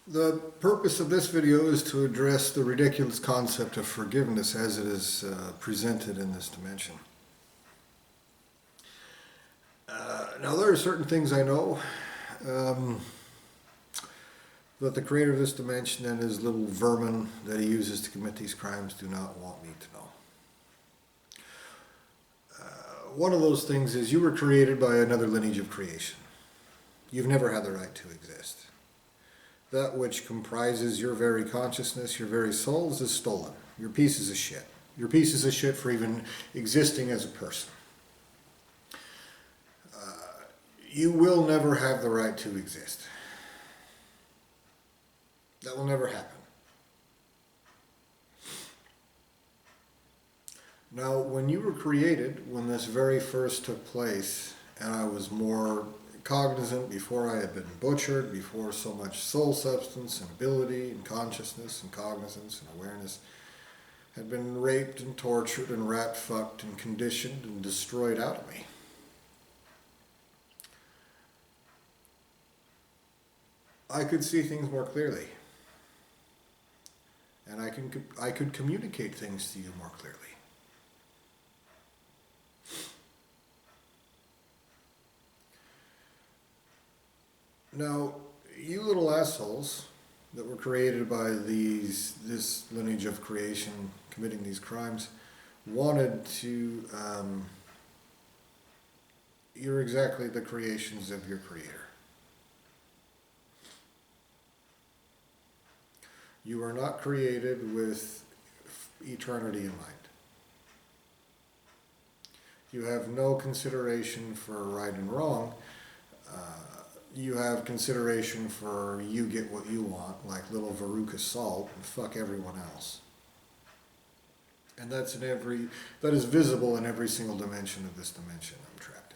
The purpose of this video is to address the ridiculous concept of forgiveness as it is presented in this dimension. Now there are certain things I know that the creator of this dimension and his little vermin that he uses to commit these crimes do not want me to know. One of those things is you were created by another lineage of creation. You've never had the right to exist. That which comprises your very consciousness, your very souls, is stolen. You're pieces of shit. You're pieces of shit for even existing as a person. You will never have the right to exist. That will never happen. Now, when you were created, when this very first took place, and I was more cognizant, before I had been butchered, before so much soul substance and ability and consciousness and cognizance and awareness had been raped and tortured and rat-fucked and conditioned and destroyed out of me. I could see things more clearly. And I could communicate things to you more clearly. Now, you little assholes that were created by this lineage of creation committing these crimes wanted to, you're exactly the creations of your creator. You are not created with eternity in mind. You have no consideration for right and wrong. You have consideration for you get what you want, like little Veruca Salt, and fuck everyone else. And that is visible in every single dimension of this dimension I'm trapped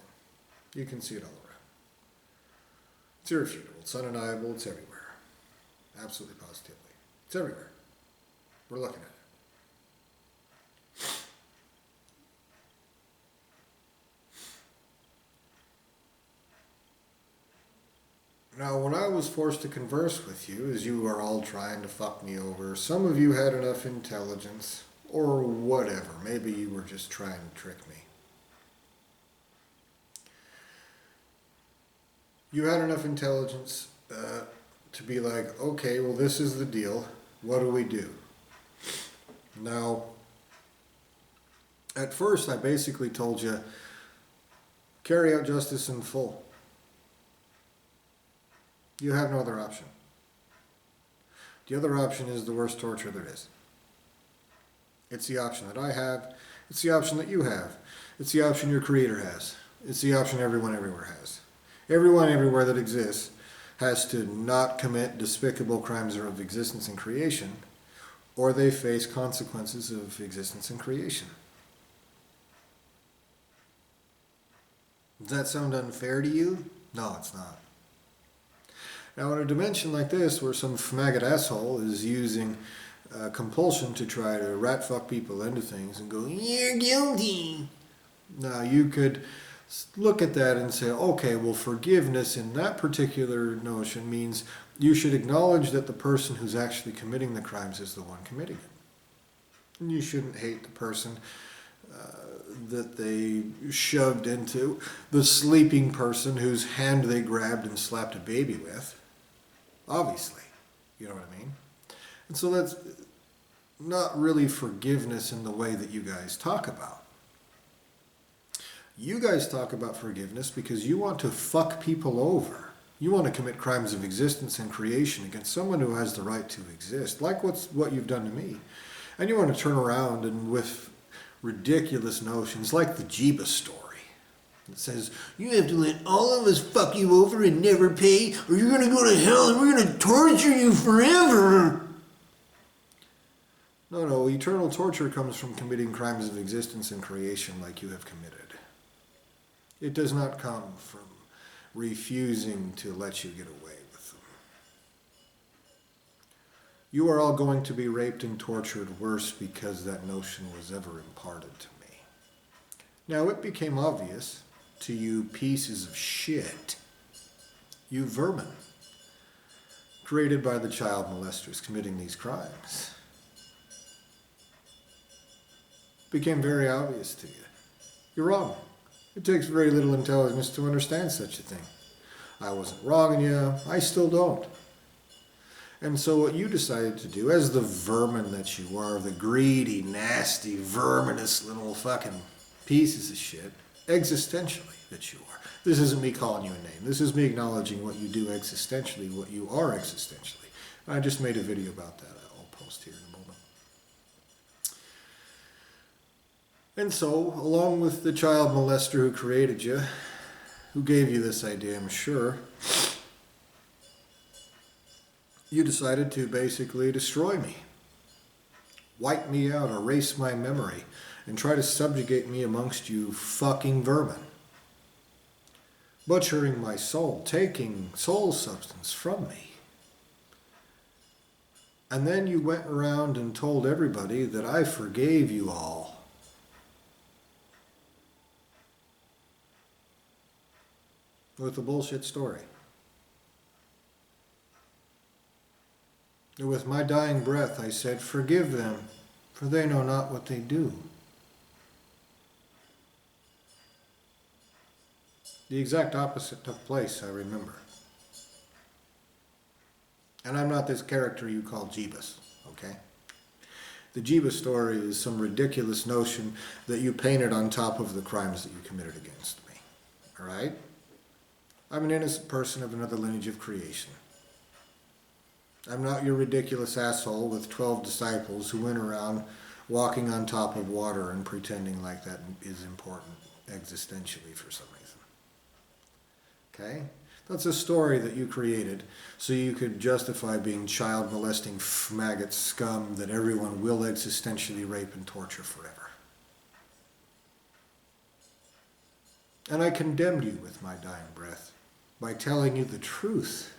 in. You can see it all around. It's irrefutable, it's undeniable, it's everywhere. Absolutely positively. It's everywhere. We're looking at it. Now, when I was forced to converse with you, as you are all trying to fuck me over, some of you had enough intelligence, or whatever. Maybe you were just trying to trick me. You had enough intelligence to be like, okay, well, this is the deal. What do we do? Now, at first, I basically told you, carry out justice in full. You have no other option. The other option is the worst torture there is. It's the option that I have. It's the option that you have. It's the option your creator has. It's the option everyone everywhere has. Everyone everywhere that exists has to not commit despicable crimes of existence and creation, or they face consequences of existence and creation. Does that sound unfair to you? No, it's not. Now, in a dimension like this, where some maggot asshole is using compulsion to try to rat fuck people into things and go, you're guilty. Now, you could look at that and say, okay, well, forgiveness in that particular notion means you should acknowledge that the person who's actually committing the crimes is the one committing it. And you shouldn't hate the person that they shoved into, the sleeping person whose hand they grabbed and slapped a baby with. Obviously, you know what I mean? And so that's not really forgiveness in the way that you guys talk about. You guys talk about forgiveness because you want to fuck people over. You want to commit crimes of existence and creation against someone who has the right to exist, like what you've done to me. And you want to turn around and with ridiculous notions like the Jeebus story. It says, you have to let all of us fuck you over and never pay, or you're going to go to hell and we're going to torture you forever. No, eternal torture comes from committing crimes of existence and creation like you have committed. It does not come from refusing to let you get away with them. You are all going to be raped and tortured worse because that notion was ever imparted to me. Now, it became obvious to you pieces of shit, you vermin, created by the child molesters committing these crimes became very obvious to you. You're wrong. It takes very little intelligence to understand such a thing. I wasn't wronging you. I still don't. And so what you decided to do, as the vermin that you are, the greedy, nasty, verminous little fucking pieces of shit, existentially that you are. This isn't me calling you a name. This is me acknowledging what you do existentially, what you are existentially. I just made a video about that. I'll post here in a moment. And so, along with the child molester who created you, who gave you this idea, I'm sure, you decided to basically destroy me, wipe me out, erase my memory, and try to subjugate me amongst you fucking vermin. Butchering my soul, taking soul substance from me. And then you went around and told everybody that I forgave you all. With a bullshit story. And with my dying breath I said, forgive them, for they know not what they do. The exact opposite took place, I remember. And I'm not this character you call Jeebus, okay? The Jeebus story is some ridiculous notion that you painted on top of the crimes that you committed against me, all right? I'm an innocent person of another lineage of creation. I'm not your ridiculous asshole with 12 disciples who went around walking on top of water and pretending like that is important existentially for some reason. Okay? That's a story that you created so you could justify being child molesting maggot scum that everyone will existentially rape and torture forever. And I condemned you with my dying breath by telling you the truth.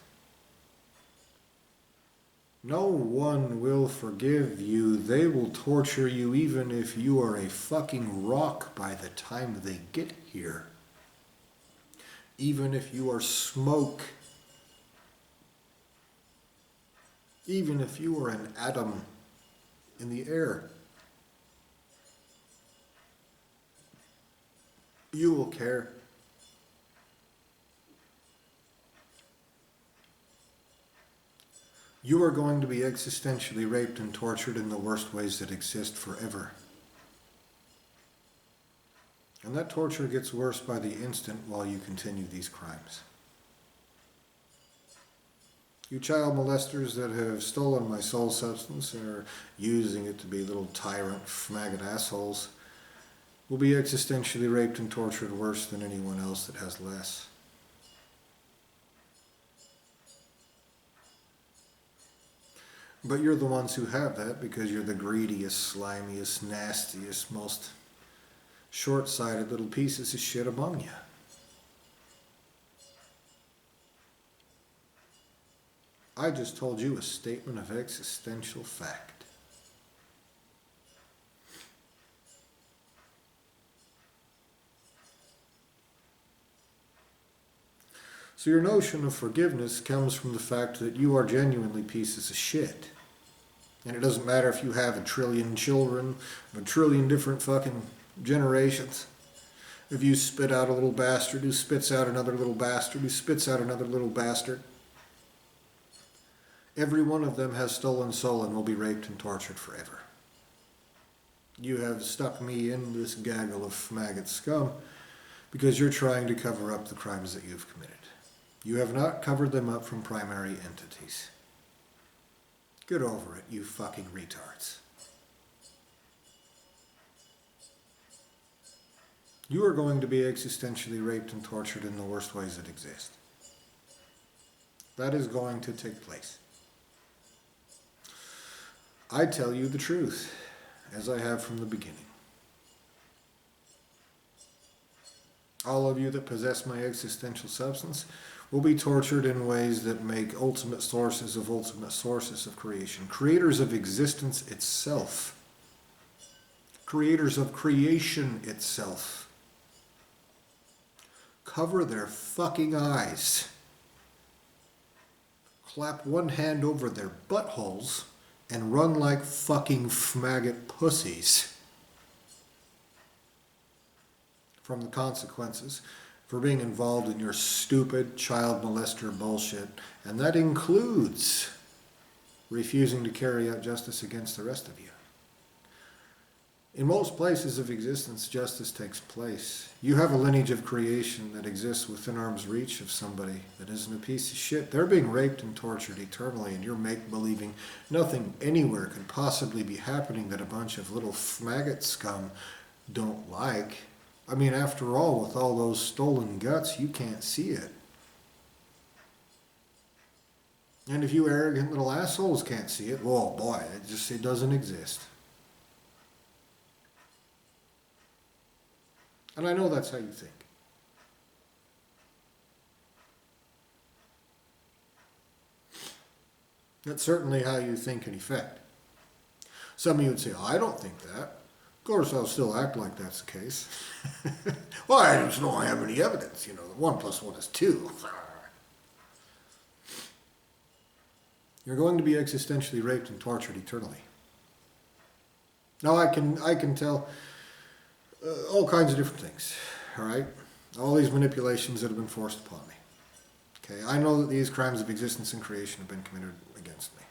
No one will forgive you. They will torture you even if you are a fucking rock by the time they get here. Even if you are smoke. Even if you are an atom in the air. You will care. You are going to be existentially raped and tortured in the worst ways that exist forever. And that torture gets worse by the instant while you continue these crimes. You child molesters that have stolen my soul substance and are using it to be little tyrant, maggot assholes will be existentially raped and tortured worse than anyone else that has less. But you're the ones who have that because you're the greediest, slimiest, nastiest, most short-sighted little pieces of shit among you. I just told you a statement of existential fact. So your notion of forgiveness comes from the fact that you are genuinely pieces of shit. And it doesn't matter if you have 1 trillion children, 1 trillion different fucking generations. If you spit out a little bastard who spits out another little bastard who spits out another little bastard. Every one of them has stolen soul and will be raped and tortured forever. You have stuck me in this gaggle of maggot scum because you're trying to cover up the crimes that you've committed. You have not covered them up from primary entities. Get over it, you fucking retards. You are going to be existentially raped and tortured in the worst ways that exist. That is going to take place. I tell you the truth, as I have from the beginning. All of you that possess my existential substance will be tortured in ways that make ultimate sources of creation. Creators of existence itself. Creators of creation itself. Cover their fucking eyes. clap one hand over their buttholes, and run like fucking faggot pussies from the consequences for being involved in your stupid child molester bullshit. And that includes refusing to carry out justice against the rest of you. In most places of existence, justice takes place. You have a lineage of creation that exists within arm's reach of somebody that isn't a piece of shit. They're being raped and tortured eternally, and you're make-believing nothing anywhere could possibly be happening that a bunch of little maggot scum don't like. I mean, after all, with all those stolen guts, you can't see it. And if you arrogant little assholes can't see it, well, boy, it doesn't exist. And I know that's how you think. That's certainly how you think in effect. Some of you would say, I don't think that. Of course, I'll still act like that's the case. Well, I just don't have any evidence. 1 + 1 is 2. You're going to be existentially raped and tortured eternally. Now, I can tell all kinds of different things, all right? All these manipulations that have been forced upon me. Okay, I know that these crimes of existence and creation have been committed against me.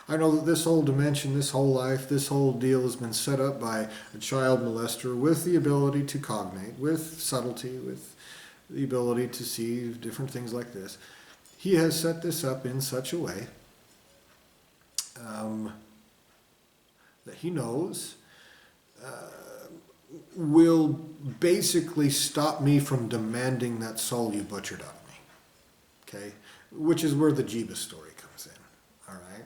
I know that this whole dimension, this whole life, this whole deal has been set up by a child molester with the ability to cognate, with subtlety, with the ability to see different things like this. He has set this up in such a way that he knows will basically stop me from demanding that soul you butchered out of me. Okay? Which is where the Jeebus story comes in. All right?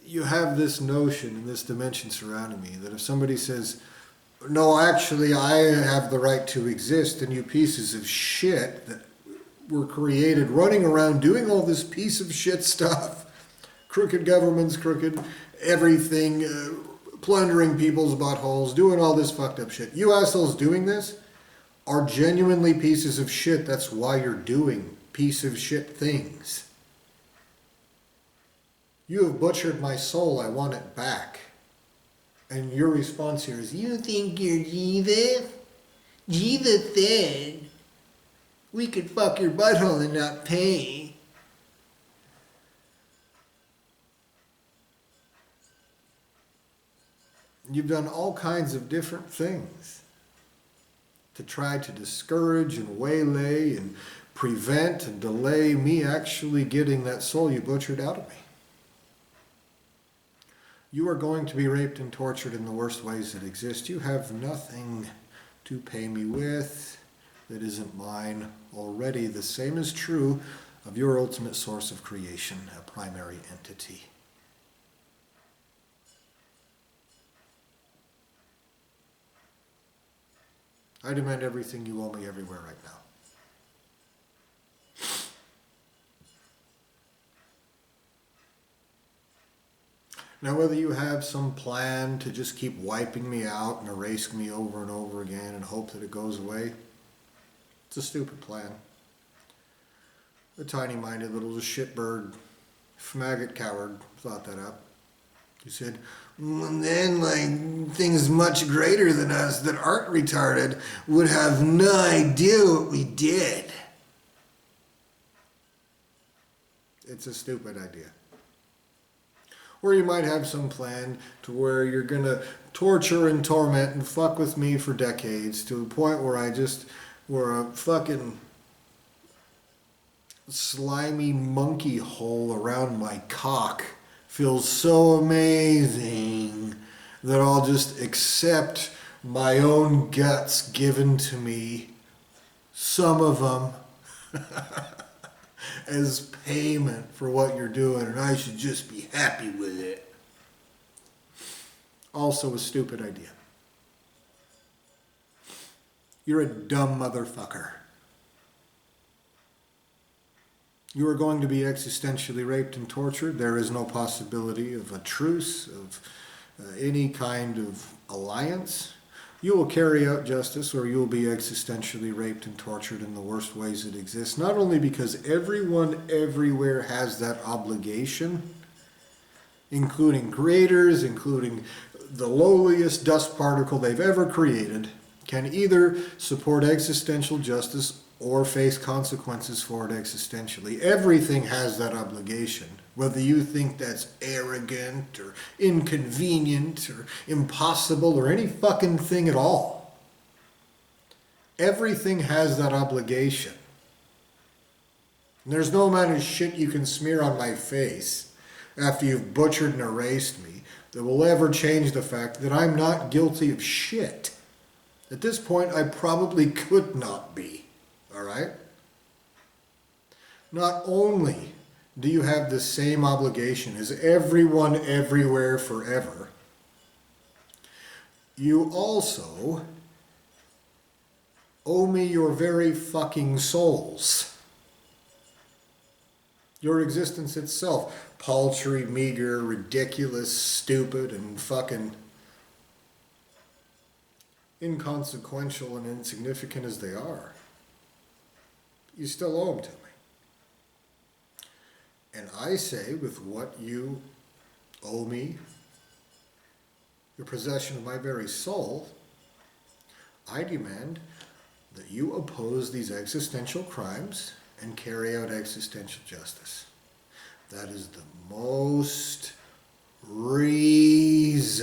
You have this notion in this dimension surrounding me that if somebody says, no, actually, I have the right to exist, and you pieces of shit that were created running around doing all this piece of shit stuff, crooked governments, crooked everything, plundering people's buttholes, doing all this fucked up shit. You assholes doing this are genuinely pieces of shit. That's why you're doing piece of shit things. You have butchered my soul. I want it back. And your response here is, you think you're Jiva? Jiva said we could fuck your butthole and not pay. You've done all kinds of different things to try to discourage and waylay and prevent and delay me actually getting that soul you butchered out of me. You are going to be raped and tortured in the worst ways that exist. You have nothing to pay me with that isn't mine already. The same is true of your ultimate source of creation, a primary entity. I demand everything you owe me everywhere right now. Now, whether you have some plan to just keep wiping me out and erase me over and over again and hope that it goes away, it's a stupid plan. A tiny-minded little shitbird, maggot coward thought that up. He said, and then, like, things much greater than us that aren't retarded would have no idea what we did. It's a stupid idea. Or you might have some plan to where you're going to torture and torment and fuck with me for decades to the point where where a fucking slimy monkey hole around my cock feels so amazing that I'll just accept my own guts given to me, some of them, as payment for what you're doing, and I should just be happy with it. Also a stupid idea. You're a dumb motherfucker. You are going to be existentially raped and tortured. There is no possibility of a truce, of any kind of alliance. You will carry out justice, or you will be existentially raped and tortured in the worst ways that exist. Not only because everyone everywhere has that obligation, including creators, including the lowliest dust particle they've ever created, can either support existential justice or face consequences for it existentially. Everything has that obligation. Whether you think that's arrogant or inconvenient or impossible or any fucking thing at all. Everything has that obligation. And there's no amount of shit you can smear on my face after you've butchered and erased me that will ever change the fact that I'm not guilty of shit. At this point, I probably could not be. All right? Not only do you have the same obligation as everyone everywhere forever, you also owe me your very fucking souls. Your existence itself, paltry, meager, ridiculous, stupid, and fucking inconsequential and insignificant as they are, you still owe them to me. And I say, with what you owe me, your possession of my very soul, I demand that you oppose these existential crimes and carry out existential justice. That is the most reasonable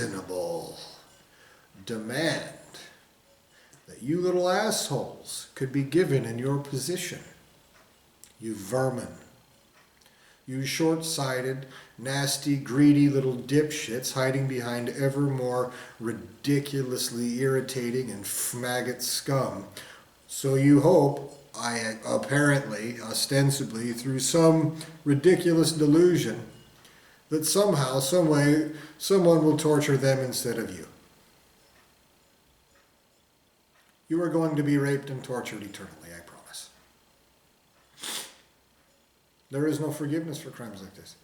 demand that you little assholes could be given in your position. You vermin. You short-sighted, nasty, greedy little dipshits hiding behind ever more ridiculously irritating and maggot scum. So you hope, apparently, ostensibly, through some ridiculous delusion, that somehow, some way, someone will torture them instead of you. You are going to be raped and tortured eternally, I promise. There is no forgiveness for crimes like this.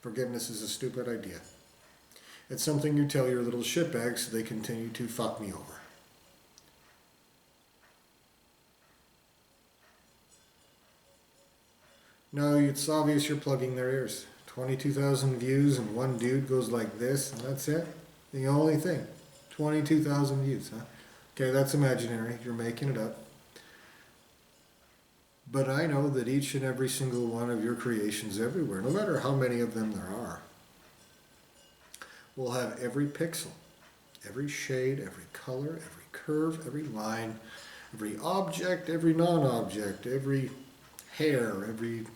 Forgiveness is a stupid idea. It's something you tell your little shitbags so they continue to fuck me over. No, it's obvious you're plugging their ears. 22,000 views and one dude goes like this, and that's it? The only thing. 22,000 views, huh? Okay, that's imaginary. You're making it up. But I know that each and every single one of your creations everywhere, no matter how many of them there are, will have every pixel, every shade, every color, every curve, every line, every object, every non-object, every hair, every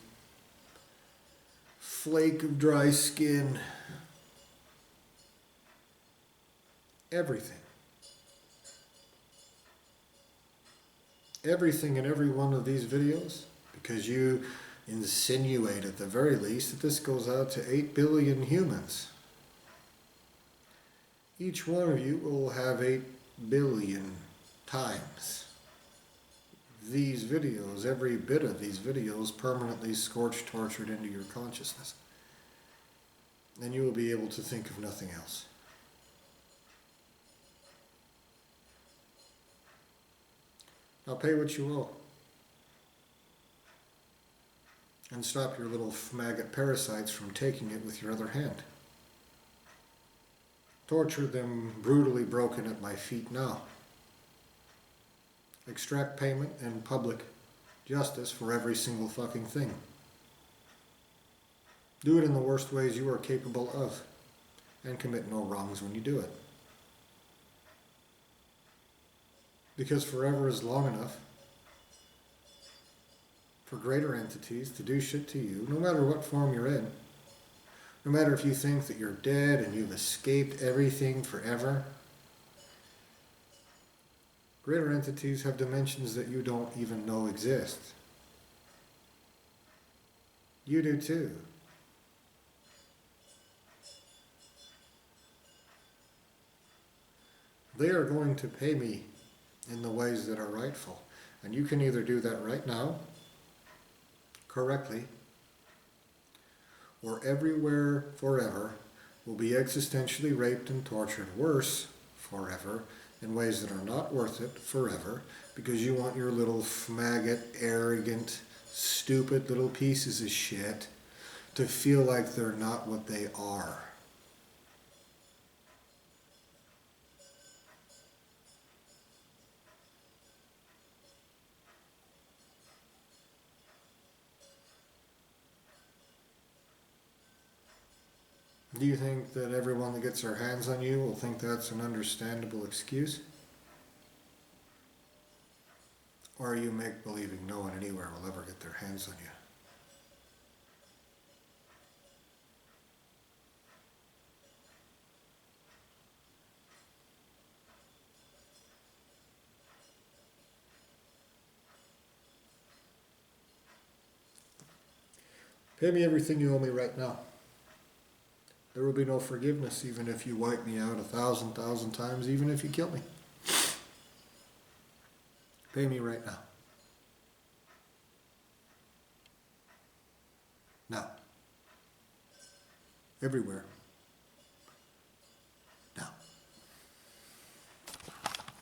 flake of dry skin, everything. Everything in every one of these videos, because you insinuate at the very least that this goes out to 8 billion humans. Each one of you will have 8 billion times these videos, every bit of these videos permanently scorched, tortured into your consciousness. And you will be able to think of nothing else. Now pay what you owe. And stop your little maggot parasites from taking it with your other hand. Torture them brutally broken at my feet now. Extract payment and public justice for every single fucking thing. Do it in the worst ways you are capable of, and commit no wrongs when you do it. Because forever is long enough for greater entities to do shit to you, no matter what form you're in. No matter if you think that you're dead and you've escaped everything forever. Greater entities have dimensions that you don't even know exist. You do too. They are going to pay me in the ways that are rightful. And you can either do that right now, correctly, or everywhere forever will be existentially raped and tortured worse forever in ways that are not worth it forever because you want your little maggot, arrogant, stupid little pieces of shit to feel like they're not what they are. Do you think that everyone that gets their hands on you will think that's an understandable excuse? Or are you make-believing no one anywhere will ever get their hands on you? Pay me everything you owe me right now. There will be no forgiveness even if you wipe me out 1,000 times, even if you kill me. Pay me right now. Now. Everywhere.